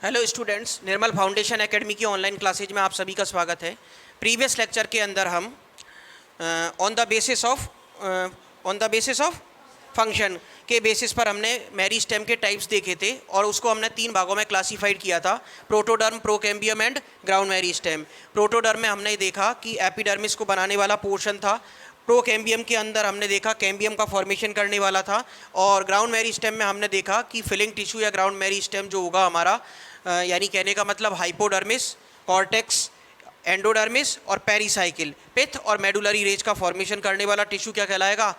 Hello students, निर्मल foundation academy की online classes में आप सभी का स्वागत है। प्रीवियस लेक्चर के अंदर हम on the basis of function के बेसिस पर हमने मेरिस्टेम के टाइप्स देखे थे और उसको हमने 3 भागों में क्लासीफाइड किया था: protoderm, procambium and ground meristem. Protoderm में हमने देखा कि एपिडर्मिस को बनाने वाला पोर्शन था। प्रोकैम्बियम के अंदर हमने देखा कैम्बियम का फॉर्मेशन करने वाला था। और ग्राउंड मेरिस्टेम में हमने देखा कि फिलिंग टिश्यू या ग्राउंड मेरिस्टेम जो होगा हमारा, यानी कहने का मतलब हाइपोडर्मिस, कॉर्टेक्स, एंडोडर्मिस और पेरिसाइकिल, पिथ और मेडुलरी रेज का फॉर्मेशन करने वाला टिश्यू क्या कहलाएगा?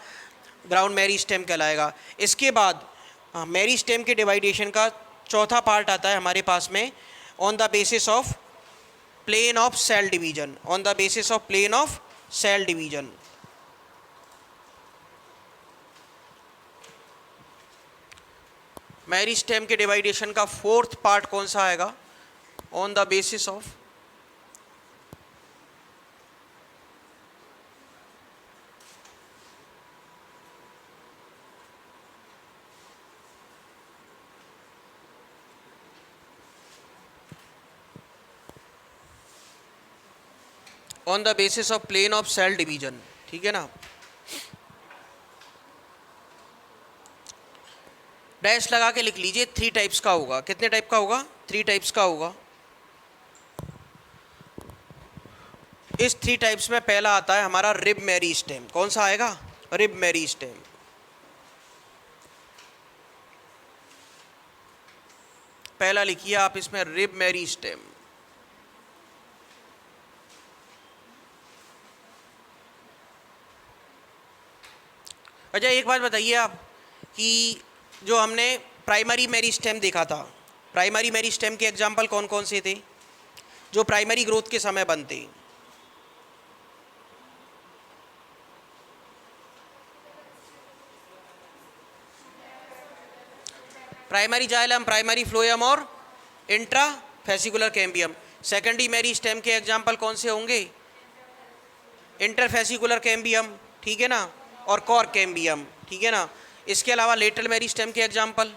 ग्राउंड मेरिस्टेम कहलाएगा। इसके बाद मेरिस्टेम के डिवाइडेशन का चौथा पार्ट आता है हमारे पास में, on the basis of plane of cell division. On the basis of plane of cell division. Meristem के डिवाइडेशन का फोर्थ पार्ट कौन सा आएगा? On the basis of plane of cell division. ठीक है ना? डैश लगा के लिख लीजिए। 3 टाइप्स का होगा। कितने टाइप का होगा? 3 टाइप्स का होगा। इस 3 टाइप्स में पहला आता है हमारा रिब मेरिस्टेम। कौन सा आएगा? Rib meristem. पहला लिखिए आप इसमें, रिब मेरिस्टेम। अच्छा, एक बात बताइए आप कि जो हमने प्राइमरी मेरिस्टेम देखा था, प्राइमरी मेरिस्टेम के एग्जाम्पल कौन कौन से थे जो प्राइमरी ग्रोथ के समय बनते? प्राइमरी जाइलम, प्राइमरी फ्लोएम और intra fascicular cambium. Secondary meristem के एग्जाम्पल कौन से होंगे? इंटरफेसिकुलर कैम्बियम, ठीक है ना, और कॉर कैम्बियम, ठीक है ना। इसके अलावा लेटरल मेरिस्टेम के एग्जाम्पल,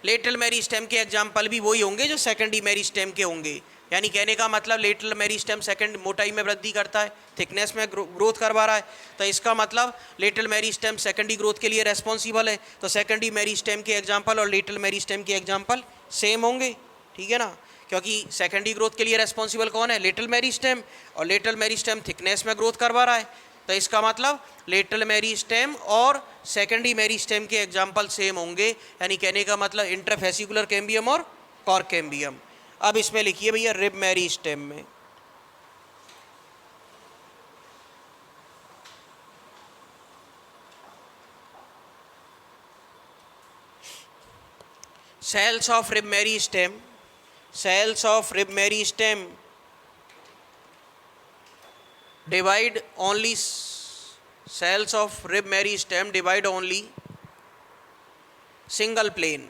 लेटरल मेरिस्टेम के एग्जाम्पल भी वही होंगे जो सेकेंडरी मेरिस्टेम के होंगे। यानी कहने का मतलब लेटरल मेरिस्टेम सेकंड मोटाई में वृद्धि करता है, थिकनेस में ग्रोथ करवा रहा है, तो इसका मतलब लेटरल मेरिस्टेम सेकेंडरी ग्रोथ के लिए रेस्पॉन्सिबल है। तो सेकेंडरी मेरिस्टेम के एग्जाम्पल और लेटरल मेरिस्टेम के एग्जाम्पल सेम होंगे, ठीक है ना, क्योंकि सेकेंडरी ग्रोथ के लिए रेस्पॉन्सिबल कौन है? लेटरल मेरिस्टेम, और लेटरल मेरिस्टेम थिकनेस में ग्रोथ करवा रहा है। तो इसका मतलब लेटरल मेरिस्टेम और सेकेंडरी मेरिस्टेम के एग्जाम्पल सेम होंगे। यानी कहने का मतलब इंटरफेसिकुलर कैम्बियम और कॉर कैम्बियम। अब इसमें लिखिए भैया रिब मेरिस्टेम में, cells of rib meristem, cells of rib meristem divide only, cells of rib meristem divide only single plane.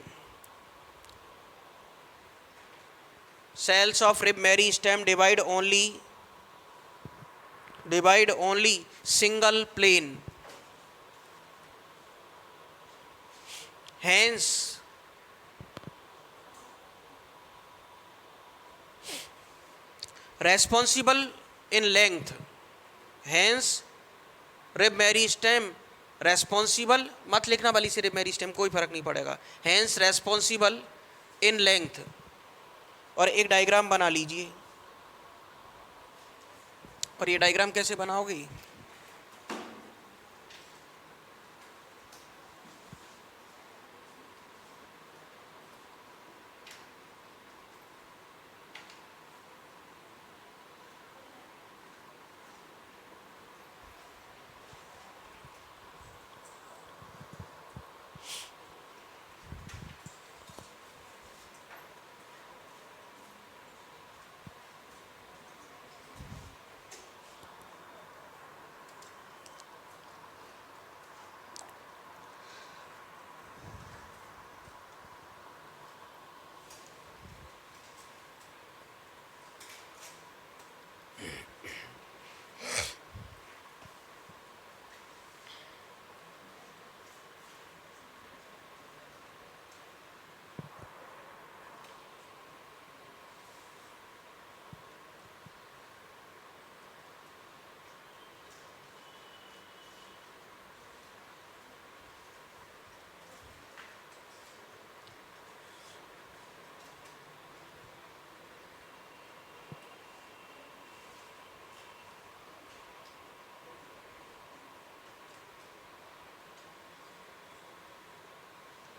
Cells of rib meristem divide only single plane. Hence responsible in length, hence rib meristem responsible, मत लिखना वाली से rib meristem, कोई फर्क नहीं पड़ेगा। hence responsible in length। और एक डायग्राम बना लीजिए। और ये डायग्राम कैसे बनाओगे?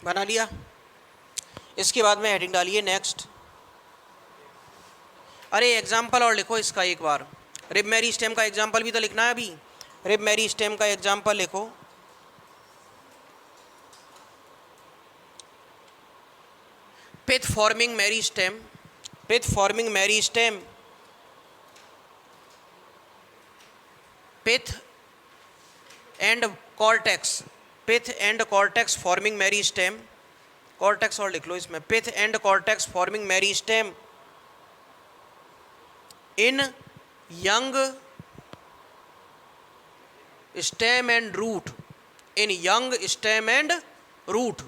बना लिया। इसके बाद में हेडिंग डालिए नेक्स्ट। अरे एग्जाम्पल और लिखो इसका एक बार, रिब मैरी स्टेम का एग्जाम्पल भी तो लिखना है अभी। रिब मैरी स्टेम का एग्जाम्पल लिखो। Pith forming meristem, pith forming meristem, pith and cortex, pith and cortex forming meristem, cortex और लिख लो इसमें, pith and cortex forming meristem in young stem and root, in young stem and root.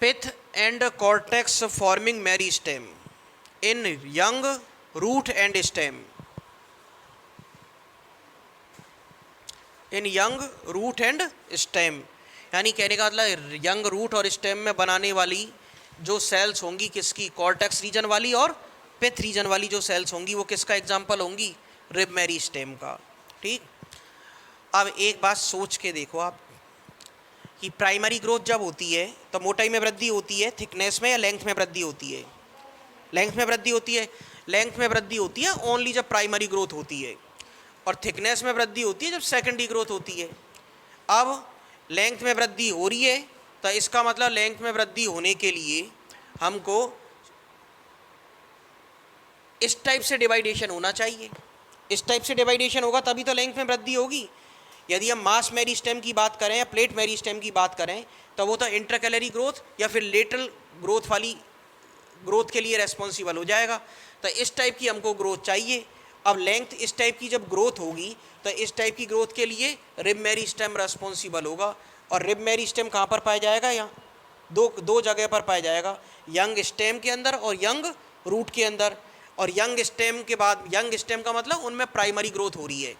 Pith and cortex forming meristem in young root and stem, in young root and stem, यानी कहने का मतलब young root और stem में बनाने वाली जो sales होंगी किसकी, कॉर्टेक्स रीजन वाली और पिथ रीजन वाली जो सेल्स होंगी वो किसका एग्जाम्पल होंगी, रिब मैरी स्टेम का। ठीक, अब एक बात सोच के देखो आप कि प्राइमरी ग्रोथ जब होती है तो मोटाई में वृद्धि होती है, थिकनेस में या लेंथ में वृद्धि होती है, लेंथ में वृद्धि होती है, लेंथ में वृद्धि होती है ओनली जब प्राइमरी ग्रोथ होती है, और थिकनेस में वृद्धि होती है जब सेकेंडरी ग्रोथ होती है। अब लेंथ में वृद्धि हो रही है तो इसका मतलब लेंथ में वृद्धि होने के लिए हमको इस टाइप से डिवाइडेशन होना चाहिए, इस टाइप से डिवाइडेशन होगा तभी तो लेंथ में वृद्धि होगी। यदि हम मास मैरी स्टेम की बात करें या प्लेट मैरी स्टेम की बात करें तो वो तो इंट्राकैलरी ग्रोथ या फिर लेटरल ग्रोथ वाली ग्रोथ के लिए रेस्पॉन्सिबल हो जाएगा। तो इस टाइप की हमको ग्रोथ चाहिए। अब लेंथ इस टाइप की जब ग्रोथ होगी तो इस टाइप की ग्रोथ के लिए रिब मैरी स्टेम रेस्पॉन्सिबल होगा। और रिब मैरी स्टेम कहाँ पर पाया जाएगा, यहाँ दो जगह पर पाया जाएगा, यंग स्टेम के अंदर और यंग रूट के अंदर। और यंग स्टेम के बाद, यंग स्टेम का मतलब उनमें प्राइमरी ग्रोथ हो रही है,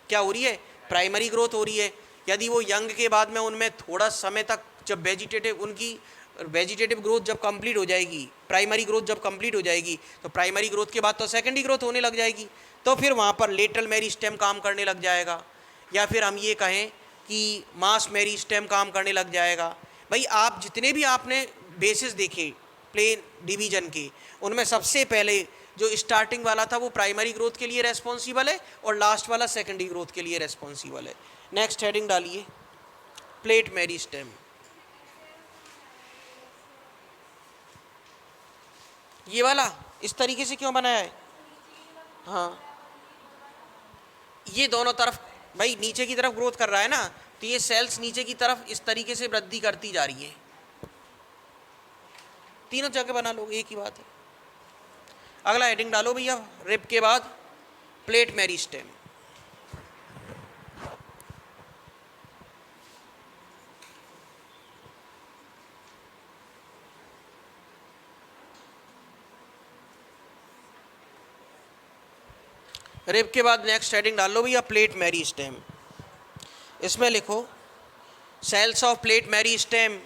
क्या हो रही है, प्राइमरी ग्रोथ हो रही है। यदि वो यंग के बाद में उनमें थोड़ा समय तक जब वेजिटेटिव, उनकी वेजिटेटिव ग्रोथ जब कंप्लीट हो जाएगी, प्राइमरी ग्रोथ जब कंप्लीट हो जाएगी तो प्राइमरी ग्रोथ के बाद तो सेकेंडरी ग्रोथ होने लग जाएगी, तो फिर वहाँ पर लेटरल मैरी स्टेम काम करने लग जाएगा, या फिर हम ये कहें कि मास मैरी स्टेम काम करने लग जाएगा। भाई आप जितने भी आपने बेसिस देखे प्लेन डिवीजन के, उनमें सबसे पहले जो स्टार्टिंग वाला था वो प्राइमरी ग्रोथ के लिए रेस्पॉन्सिबल है और लास्ट वाला सेकेंडरी ग्रोथ के लिए रेस्पॉन्सिबल है। नेक्स्ट हेडिंग डालिए, प्लेट मैरी स्टेम। ये वाला इस तरीके से क्यों बनाया है, हाँ ये दोनों तरफ, भाई नीचे की तरफ ग्रोथ कर रहा है ना, तो ये सेल्स नीचे की तरफ इस तरीके से वृद्धि करती जा रही है। तीनों जगह बना लो, एक ही बात है। अगला हेडिंग डालो भैया, रिब के बाद प्लेट मैरी स्टेम। रिब के बाद नेक्स्ट हेडिंग डाल लो भैया, प्लेट मैरी स्टेम। इसमें लिखो cells of plate meristem,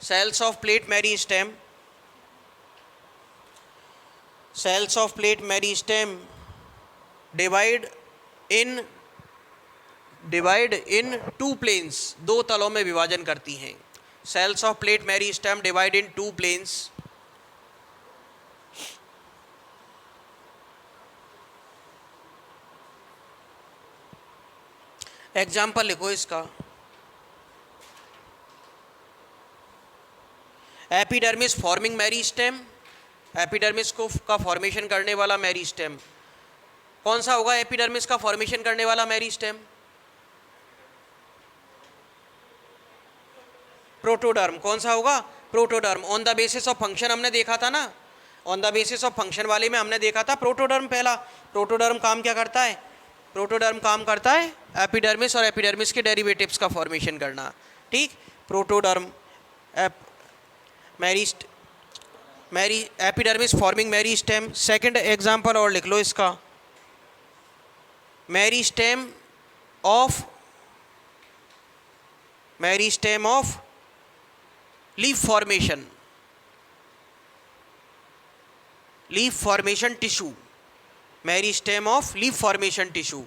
cells of plate meristem, cells of plate meristem divide in two planes, दो तलों में विभाजन करती हैं। Cells of plate meristem divide in two planes, example लिखो इसका, epidermis forming meristem, epidermis को का फॉर्मेशन करने वाला मैरी स्टेम कौन सा होगा, एपिडर्मिस का फॉर्मेशन करने वाला मैरी स्टेम, प्रोटोडर्म। कौन सा होगा, protoderm. On the basis of function हमने देखा था ना, on the basis of function वाले में हमने देखा था प्रोटोडर्म पहला। प्रोटोडर्म काम क्या करता है, प्रोटोडर्म काम करता है एपिडर्मिस और एपिडर्मिस के डेरिवेटिव्स का फॉर्मेशन करना। ठीक, प्रोटोडर्म मैरी epidermis forming meristem. Second example और लिख लो इसका, meristem of leaf formation tissue, meristem of leaf formation tissue.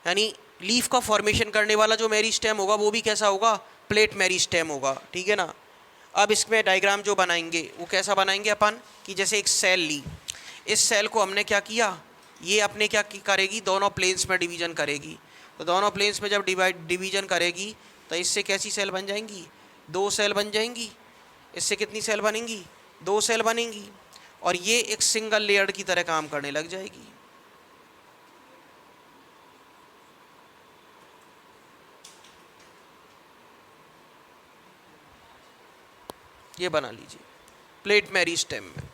यानी लीफ का फॉर्मेशन करने वाला जो मेरिस्टेम होगा वो भी कैसा होगा, प्लेट मेरिस्टेम होगा, ठीक है ना। अब इसमें डायग्राम जो बनाएंगे वो कैसा बनाएंगे अपन, कि जैसे एक सेल ली, इस सेल को हमने क्या किया, ये अपने क्या करेगी, दोनों प्लेन्स में डिवीजन करेगी। तो दोनों प्लेन्स में जब डिवीजन करेगी तो इससे कैसी सेल बन जाएंगी, 2 सेल बन जाएंगी। इससे कितनी सेल बनेंगी, 2 सेल बनेंगी। और ये एक सिंगल लेयर की तरह काम करने लग जाएगी। ये बना लीजिए प्लेट मेरिस्टेम में।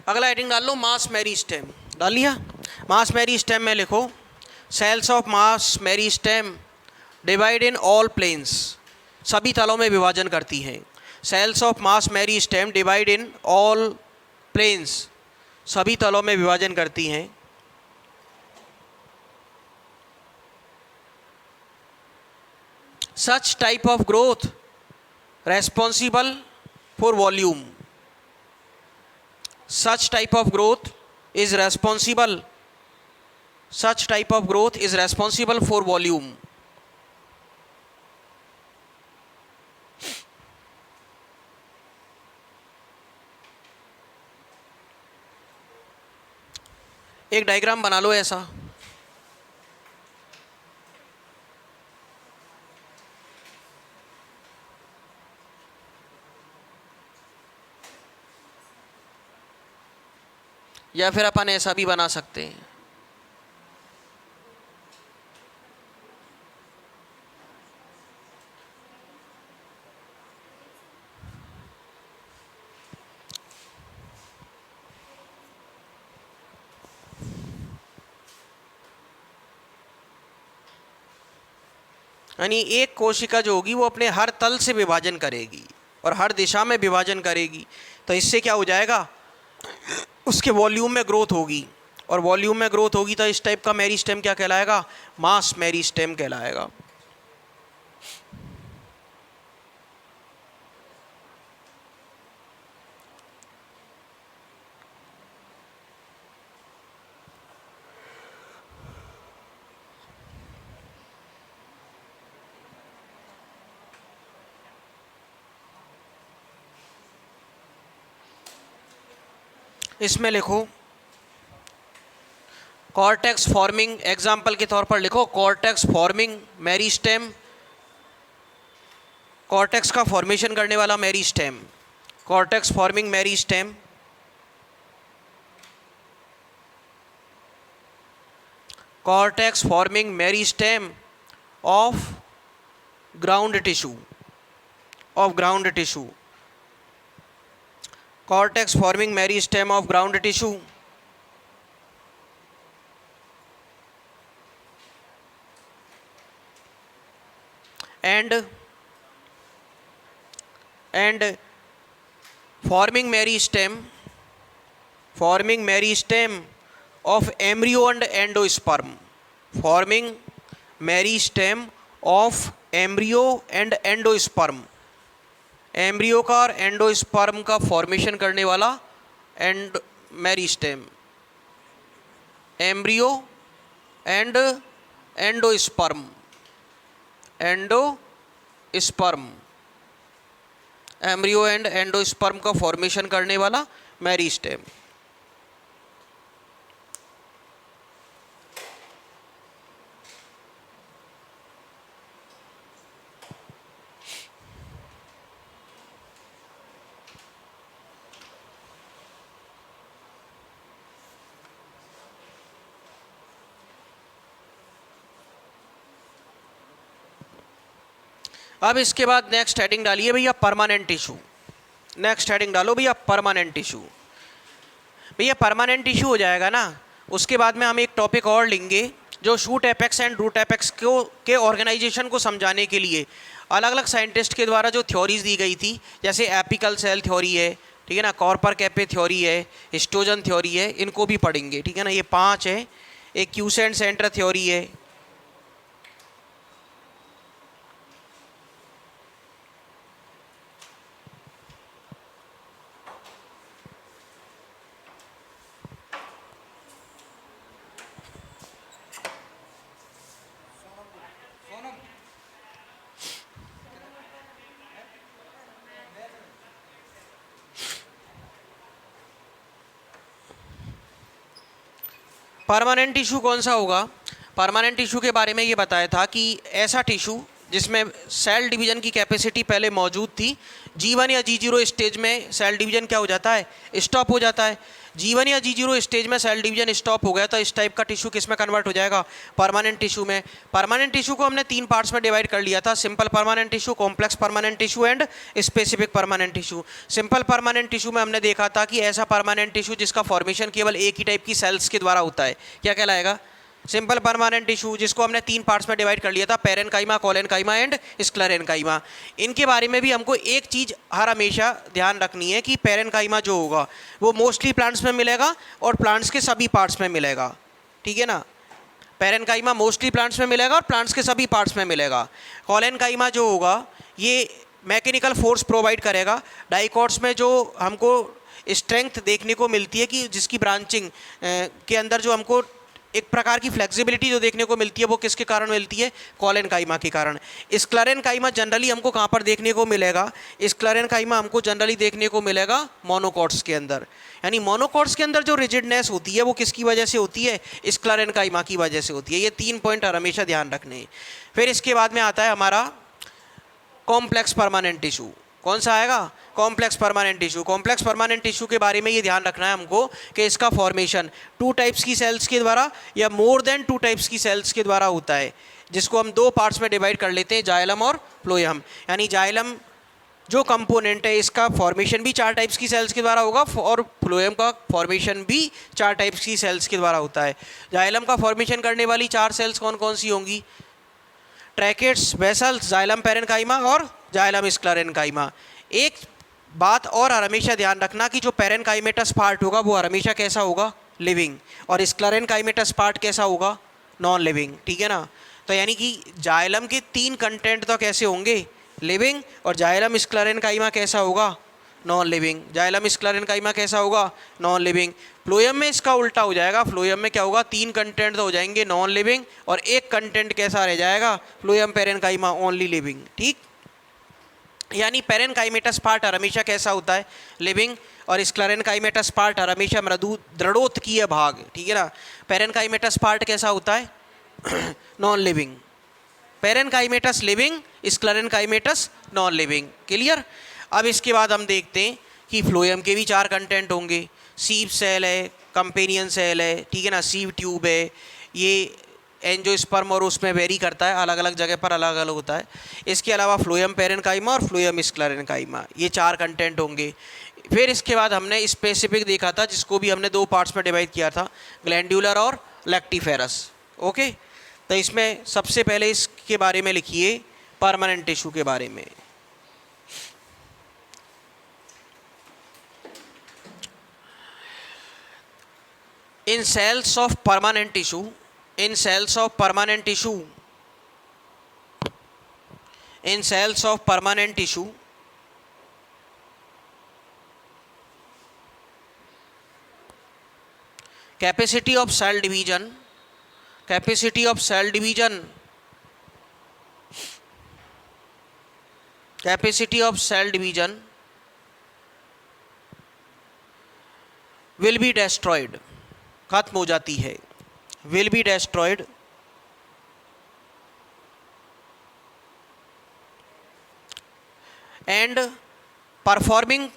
अगला हेडिंग डाल लो, मास मेरिस्टेम। डाल लिया। मास मेरिस्टेम में लिखो, cells of mass meristem divide in all planes, सभी तलों में विभाजन करती हैं। Cells of mass meristem divide in all planes, सभी तलों में विभाजन करती हैं। Such type of growth responsible for volume, such type of growth is responsible, such type of growth is responsible for volume. एक डायग्राम बना लो ऐसा, या फिर अपन ऐसा भी बना सकते हैं। यानी एक कोशिका जो होगी वो अपने हर तल से विभाजन करेगी और हर दिशा में विभाजन करेगी, तो इससे क्या हो जाएगा, उसके वॉल्यूम में ग्रोथ होगी, और वॉल्यूम में ग्रोथ होगी तो इस टाइप का मेरिस्टेम क्या कहलाएगा, मास मेरिस्टेम कहलाएगा। इसमें लिखो कॉर्टेक्स फॉर्मिंग, एग्जाम्पल के तौर पर लिखो कॉर्टेक्स फॉर्मिंग मेरिस्टेम, कॉर्टेक्स का फॉर्मेशन करने वाला meristem, cortex forming meristem, cortex forming meristem of ground tissue, of ground tissue, cortex forming meristem of ground tissue, and forming meristem of embryo and endosperm, forming meristem of embryo and endosperm, embryo का और endosperm का formation करने वाला and meristem, embryo and endosperm, endosperm, embryo and endosperm का formation करने वाला meristem. अब इसके बाद नेक्स्ट हेडिंग डालिए भैया परमानेंट टिश्यू। नेक्स्ट हेडिंग डालो भैया परमानेंट टिश्यू। भैया परमानेंट टिश्यू हो जाएगा ना, उसके बाद में हम एक टॉपिक और लेंगे जो shoot apex and root apex को के ऑर्गेनाइजेशन को समझाने के लिए अलग अलग साइंटिस्ट के द्वारा जो थ्योरीज दी गई थी, जैसे एपिकल सेल थ्योरी है, ठीक है ना, कॉर्पर कैपे थ्योरी है, हिस्टोजन थ्योरी है, इनको भी पढ़ेंगे, ठीक है ना। ये 5 है। एक क्यूसेंट सेंटर थ्योरी है, परमानेंट टिश्यू कौन सा होगा। परमानेंट टिश्यू के बारे में ये बताया था कि ऐसा टिश्यू जिसमें सेल डिवीजन की कैपेसिटी पहले मौजूद थी, G1 या G0 स्टेज में सेल डिवीजन क्या हो जाता है, स्टॉप हो जाता है। G1 या G0 स्टेज में सेल डिवीजन स्टॉप हो गया तो इस टाइप का टिश्यू किस में कन्वर्ट हो जाएगा, परमानेंट टिश्यू में। परमानेंट टिश्यू को हमने 3 पार्ट्स में डिवाइड कर लिया था, simple permanent tissue, complex permanent tissue and specific permanent tissue. Simple permanent tissue में हमने देखा था कि ऐसा परमानेंट टिश्यू जिसका फॉर्मेशन केवल एक ही टाइप की सेल्स के द्वारा होता है, क्या कहलाएगा, सिंपल परमानेंट टिश्यू, जिसको हमने 3 पार्ट्स में डिवाइड कर लिया था, पेरेन्काइमा, कोलेन्काइमा एंड स्क्लेरेन्काइमा। इनके बारे में भी हमको एक चीज़ हर हमेशा ध्यान रखनी है कि पेरेन्काइमा जो होगा वो मोस्टली प्लांट्स में मिलेगा और प्लांट्स के सभी पार्ट्स में मिलेगा, ठीक है ना। पेरेन्काइमा मोस्टली प्लांट्स में मिलेगा और प्लांट्स के सभी पार्ट्स में मिलेगा। कोलेन्काइमा जो होगा ये मैकेनिकल फोर्स प्रोवाइड करेगा। डाइकॉट्स में जो हमको स्ट्रेंथ देखने को मिलती है कि जिसकी ब्रांचिंग के अंदर जो हमको एक प्रकार की फ्लेक्सिबिलिटी जो देखने को मिलती है वो किसके कारण मिलती है, कोलेन्काइमा के कारण। स्क्लेरेन्काइमा जनरली हमको कहाँ पर देखने को मिलेगा, स्क्लेरेन्काइमा हमको जनरली देखने को मिलेगा मोनोकॉट्स के अंदर। यानी मोनोकॉट्स के अंदर जो रिजिडनेस होती है वो किसकी वजह से होती है, स्क्लेरेन्काइमा की वजह से होती है। ये 3 पॉइंट हमेशा ध्यान रखने हैं। फिर इसके बाद में आता है हमारा कॉम्प्लेक्स परमानेंट टिश्यू। कौन सा आएगा, complex permanent tissue. Complex permanent tissue के बारे में ये ध्यान रखना है हमको कि इसका फॉर्मेशन 2 टाइप्स की सेल्स के द्वारा या मोर देन 2 टाइप्स की सेल्स के द्वारा होता है, जिसको हम 2 पार्ट्स में डिवाइड कर लेते हैं, जाइलम और फ्लोएम। यानी जाइलम जो कंपोनेंट है इसका फॉर्मेशन भी 4 टाइप्स की सेल्स के द्वारा होगा और फ्लोएम का फॉर्मेशन भी 4 टाइप्स की सेल्स के द्वारा होता है। जाइलम का फॉर्मेशन करने वाली 4 सेल्स कौन कौन सी होंगी, ट्रैकेट्स, वेसल्स, जाइलम पेरेन्काइमा और जाइलम स्क्लेरेन्काइमा। एक बात और हमेशा ध्यान रखना कि जो पेरेन्काइमेटस पार्ट होगा वो हमेशा कैसा होगा, लिविंग, और स्क्लेरेन्काइमेटस पार्ट कैसा होगा, नॉन लिविंग, ठीक है ना। तो यानी कि जाइलम के 3 कंटेंट तो कैसे होंगे, लिविंग, और जाइलम स्क्लेरेन्काइमा कैसा होगा, नॉन लिविंग। जाइलम स्क्लेरेन्काइमा कैसा होगा, नॉन लिविंग। फ्लोएम में इसका उल्टा हो जाएगा, फ्लोएम में क्या होगा, 3 कंटेंट तो हो जाएंगे नॉन लिविंग और एक कंटेंट कैसा रह जाएगा, फ्लोएम पेरेन्काइमा ओनली लिविंग, ठीक। यानी पेरेन्काइमेटस पार्ट हमेशा कैसा होता है, लिविंग, और स्क्लेरेन्काइमेटस पार्ट हमेशा मृदु दृढ़ोत्कीय भाग, ठीक है ना। पेरेन्काइमेटस पार्ट कैसा होता है, non living. Parenchymatous living, sclerenchymatous non living, clear. अब इसके बाद हम देखते हैं कि फ्लोएम के भी 4 कंटेंट होंगे, सीव सेल है, कंपेनियन सेल है, ठीक है ना, सीव ट्यूब है, ये एंजियोस्पर्म और उसमें वेरी करता है, अलग अलग जगह पर अलग अलग होता है। इसके अलावा फ्लोएम पेरेन्काइमा और फ्लोएम स्क्लेरेन्काइमा, ये 4 कंटेंट होंगे। फिर इसके बाद हमने स्पेसिफिक देखा था जिसको भी हमने 2 पार्ट्स में डिवाइड किया था, ग्लैंडुलर और लैक्टिफेरस, ओके। तो इसमें सबसे पहले इसके बारे में लिखिए, परमानेंट टिश्यू के बारे में। In cells of permanent tissue, in cells of permanent tissue, in cells of permanent tissue, capacity of cell division, capacity of cell division, capacity of cell division will be destroyed, खत्म हो जाती है, will be destroyed, and performing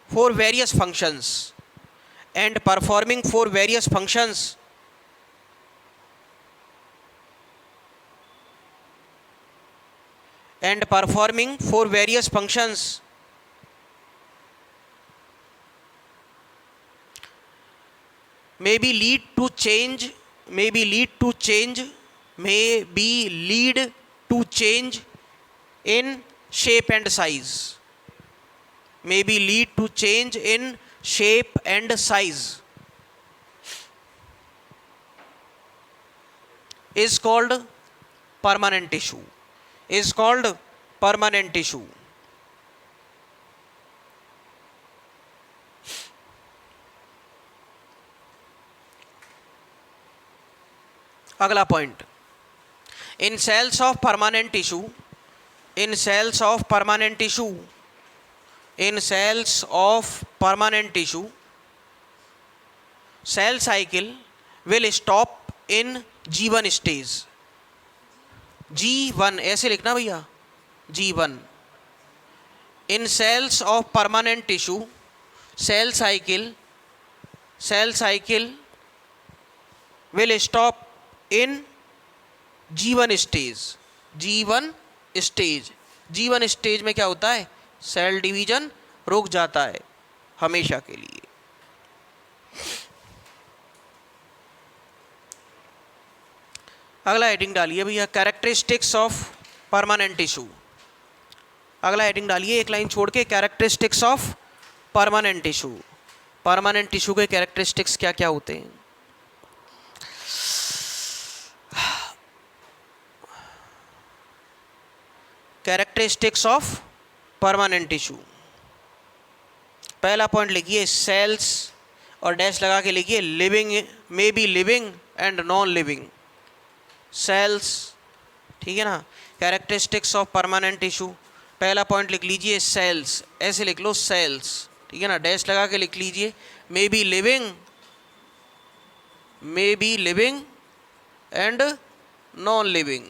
for various functions, and performing for various functions and performing for various functions may be lead to change in shape and size, is called permanent tissue. अगला point, in cells of permanent tissue cell cycle will stop in G1 stage. G1 ऐसे लिखना भैया, G1। In cells of permanent tissue cell cycle will stop in G1 stage में क्या होता है? Cell division रुक जाता है हमेशा के लिए। अगला हेडिंग डालिए भैया, कैरेक्टरिस्टिक्स ऑफ परमानेंट टिश्यू। अगला हेडिंग डालिए एक लाइन छोड़ के, कैरेक्टरिस्टिक्स ऑफ परमानेंट टिश्यू के कैरेक्टरिस्टिक्स क्या क्या होते हैं? कैरेक्टरिस्टिक्स ऑफ परमानेंट टिश्यू, पहला पॉइंट लिखिए सेल्स और डैश लगा के लिखिए living, may be living and non living sales, ठीक है ना। कैरेक्टरिस्टिक्स ऑफ परमानेंट टिश्यू, पहला पॉइंट लिख लीजिए सेल्स, ऐसे लिख लो सेल्स, ठीक है ना, डैश लगा के लिख लीजिए may be living and non living.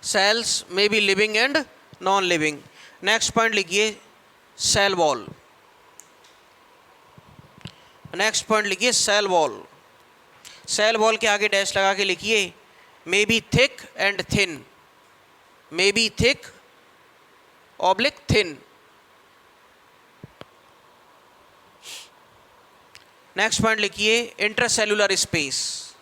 Cells may be living and non living. Next point लिखिए सेल वॉल, सेल वॉल के आगे डैश लगा के लिखिए may be thick and thin, oblique thin. Next point लिखिए इंटरसेल्यूलर स्पेस,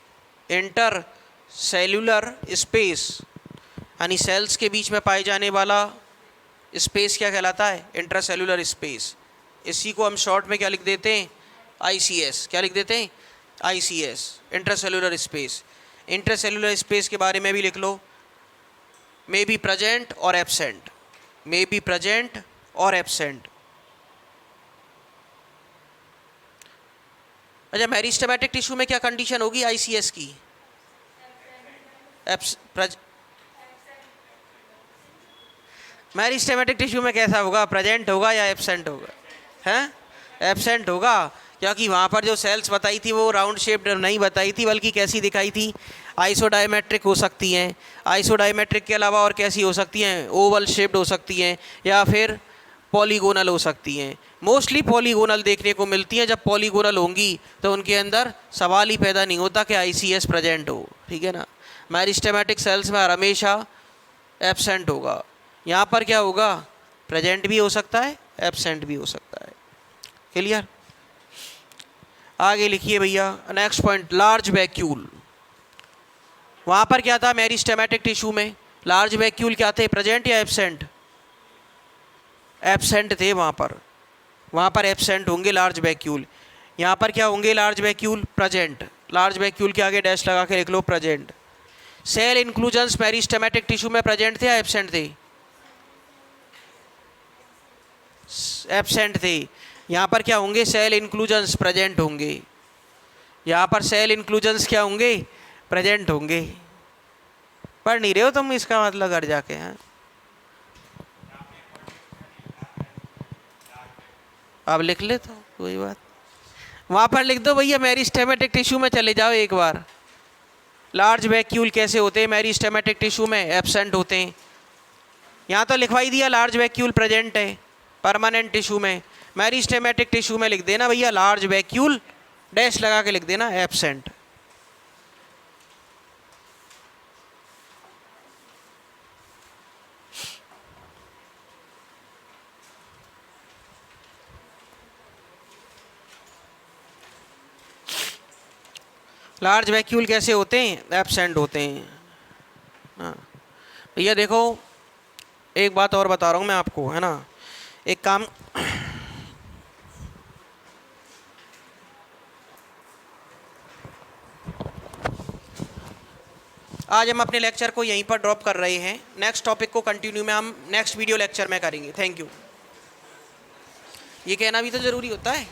यानी cells के बीच में पाए जाने वाला स्पेस क्या कहलाता है? Intercellular space. इसी को हम शॉर्ट में क्या लिख देते हैं? ICS। क्या लिख देते हैं? ICS, intercellular space. Intercellular space के बारे में भी लिख लो मे बी प्रेजेंट और एब्सेंट। अच्छा, मेरिस्टेमेटिक टिश्यू में क्या कंडीशन होगी ICS की? मेरिस्टेमेटिक टिश्यू में कैसा होगा? प्रेजेंट होगा या एब्सेंट होगा? हैं? एब्सेंट होगा, क्योंकि वहाँ पर जो सेल्स बताई थी वो राउंड शेप्ड नहीं बताई थी, बल्कि कैसी दिखाई थी? आइसोडायमेट्रिक हो सकती हैं। आइसोडायमेट्रिक के अलावा और कैसी हो सकती हैं? ओवल शेप्ड हो सकती हैं या फिर पॉलीगोनल हो सकती हैं। मोस्टली पॉलीगोनल देखने को मिलती हैं। जब पॉलीगोनल होंगी तो उनके अंदर सवाल ही पैदा नहीं होता कि ICS प्रेजेंट हो, ठीक है ना। मेरिस्टेमेटिक सेल्स में हमेशा एब्सेंट होगा। यहाँ पर क्या होगा? प्रेजेंट भी हो सकता है, एब्सेंट भी हो सकता है। क्लियर? आगे लिखिए भैया नेक्स्ट पॉइंट, लार्ज वैक्यूल। वहाँ पर क्या था मेरिस्टेमेटिक टिश्यू में? लार्ज वैक्यूल क्या थे? प्रेजेंट या एब्सेंट? एब्सेंट थे वहाँ पर एब्सेंट होंगे लार्ज वैक्यूल। यहाँ पर क्या होंगे? Large vacuole present. Large vacuole के आगे डैश लगा के लिख लो present. Cell inclusions meristematic tissue में प्रेजेंट थे या एब्सेंट थे? एब्सेंट थे। यहाँ पर क्या होंगे? सेल इंक्लूजन्स प्रेजेंट होंगे। यहाँ पर सेल इंक्लूजन्स क्या होंगे? प्रेजेंट होंगे। पढ़ नहीं रहे हो तुम इसका मतलब घर जाके? हैं, अब लिख ले तो कोई बात। वहाँ पर लिख दो भैया मेरिस्टेमेटिक टिश्यू में चले जाओ एक बार। लार्ज वैक्यूल कैसे होते हैं मेरिस्टेमेटिक टिश्यू में? एब्सेंट होते हैं। यहाँ तो लिखवाई दिया लार्ज वैक्यूल प्रेजेंट है परमानेंट टिश्यू में। मेरिस्टेमेटिक टिश्यू में लिख देना भैया लार्ज वैक्यूल डैश लगा के लिख देना एब्सेंट। लार्ज वैक्यूल कैसे होते हैं? एब्सेंट होते हैं। हाँ भैया देखो, एक बात और बता रहा हूँ मैं आपको, है ना। एक काम, आज हम अपने लेक्चर को यहीं पर ड्रॉप कर रहे हैं। नेक्स्ट टॉपिक को कंटिन्यू में हम नेक्स्ट वीडियो लेक्चर में करेंगे। Thank you. ये कहना भी तो ज़रूरी होता है।